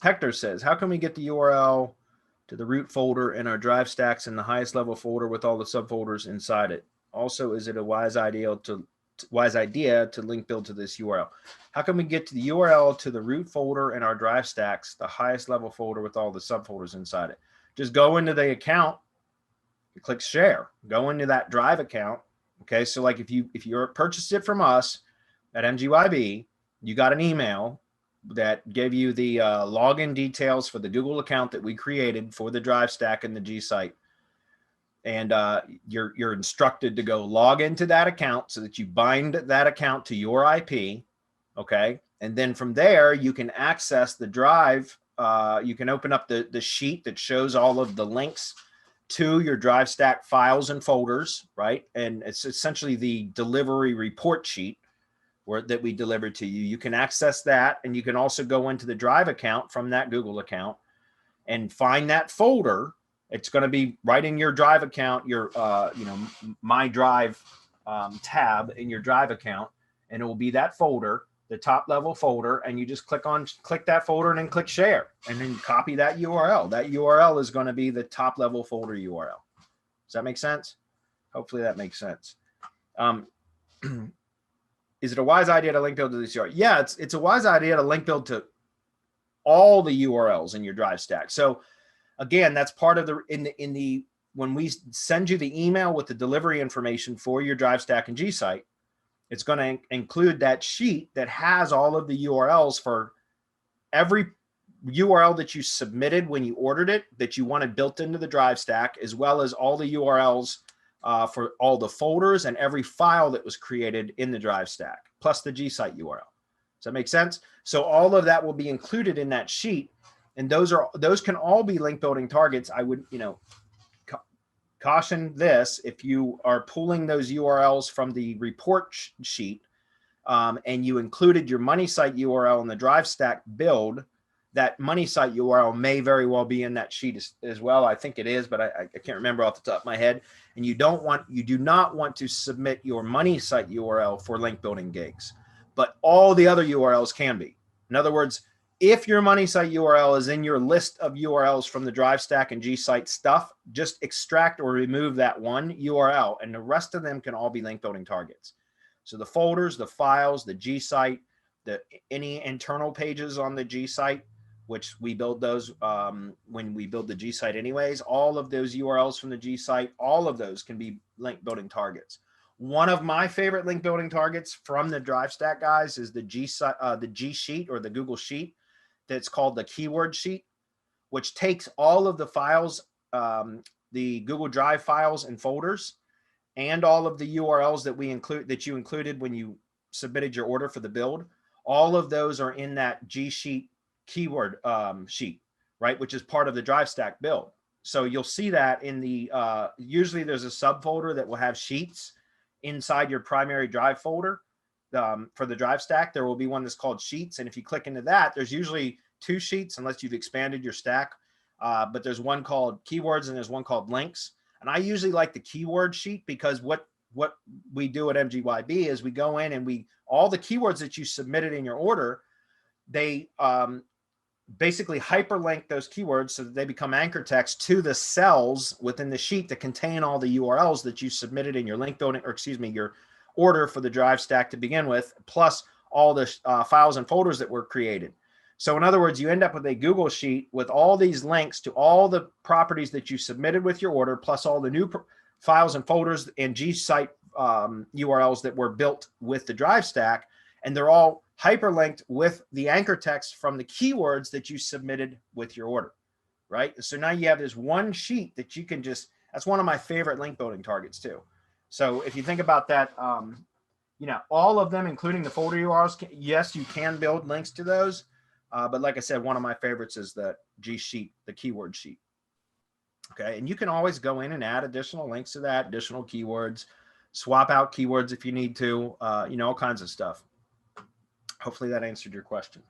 Hector says, how can we get the URL to the root folder in our drive stacks in the highest level folder with all the subfolders inside it? Also, is it a wise idea to link build to this URL? How can we get to the URL to the root folder in our drive stacks, the highest level folder with all the subfolders inside it? Just go into the account, you click share, go into that drive account. Okay, so like if you purchased it from us at MGYB, you got an email that gave you the login details for the Google account that we created for the drive stack and the G site. And you're instructed to go log into that account so that you bind that account to your IP. Okay. And then from there, you can access the drive. You can open up the sheet that shows all of the links to your drive stack files and folders, right? And it's essentially the delivery report sheet that we delivered to you. You can access that, and you can also go into the drive account from that Google account and find that folder. It's going to be right in your drive account, your My Drive tab in your drive account, and it will be that folder, the top level folder, and you just click that folder and then click share, and then copy that URL. That URL is going to be the top level folder URL. Does that make sense? Hopefully that makes sense. Is it a wise idea to link build to this URL? Yeah, it's a wise idea to link build to all the URLs in your drive stack. So again, that's part of when we send you the email with the delivery information for your drive stack and G site, it's going to include that sheet that has all of the URLs for every URL that you submitted when you ordered it that you wanted built into the drive stack, as well as all the URLs for all the folders and every file that was created in the drive stack, plus the G site URL. Does that make sense? So all of that will be included in that sheet, and those can all be link building targets. I would, caution this: if you are pulling those URLs from the report sheet, and you included your money site URL in the drive stack build, that money site URL may very well be in that sheet as well. I think it is, but I can't remember off the top of my head. And you do not want to submit your money site URL for link building gigs, but all the other URLs can be. In other words, if your money site URL is in your list of URLs from the drive stack and G site stuff, just extract or remove that one URL, and the rest of them can all be link building targets. So the folders, the files, the G site, any internal pages on the G site, which we build those when we build the G site anyways, all of those URLs from the G site, all of those can be link building targets. One of my favorite link building targets from the drive stack guys is the G sheet or the Google sheet that's called the keyword sheet, which takes all of the files, the Google Drive files and folders, and all of the URLs that you included when you submitted your order for the build. All of those are in that G sheet keyword sheet, right, which is part of the drive stack build. So you'll see that in the usually there's a subfolder that will have sheets inside your primary drive folder. For the drive stack, there will be one that's called sheets, and if you click into that, there's usually 2 sheets unless you've expanded your stack, but there's one called keywords and there's one called links. And I usually like the keyword sheet because what we do at MGYB is we go in and all the keywords that you submitted in your order, they basically hyperlink those keywords so that they become anchor text to the cells within the sheet that contain all the URLs that you submitted in your link building, or excuse me, your order for the drive stack to begin with, plus all the files and folders that were created. So in other words, you end up with a Google sheet with all these links to all the properties that you submitted with your order, plus all the new files and folders and G site URLs that were built with the drive stack. And they're all hyperlinked with the anchor text from the keywords that you submitted with your order, right? So now you have this one sheet that you can that's one of my favorite link building targets too. So if you think about that, all of them, including the folder URLs, yes, you can build links to those. But like I said, one of my favorites is the G sheet, the keyword sheet. Okay, and you can always go in and add additional links to that, additional keywords, swap out keywords if you need to, all kinds of stuff. Hopefully that answered your question.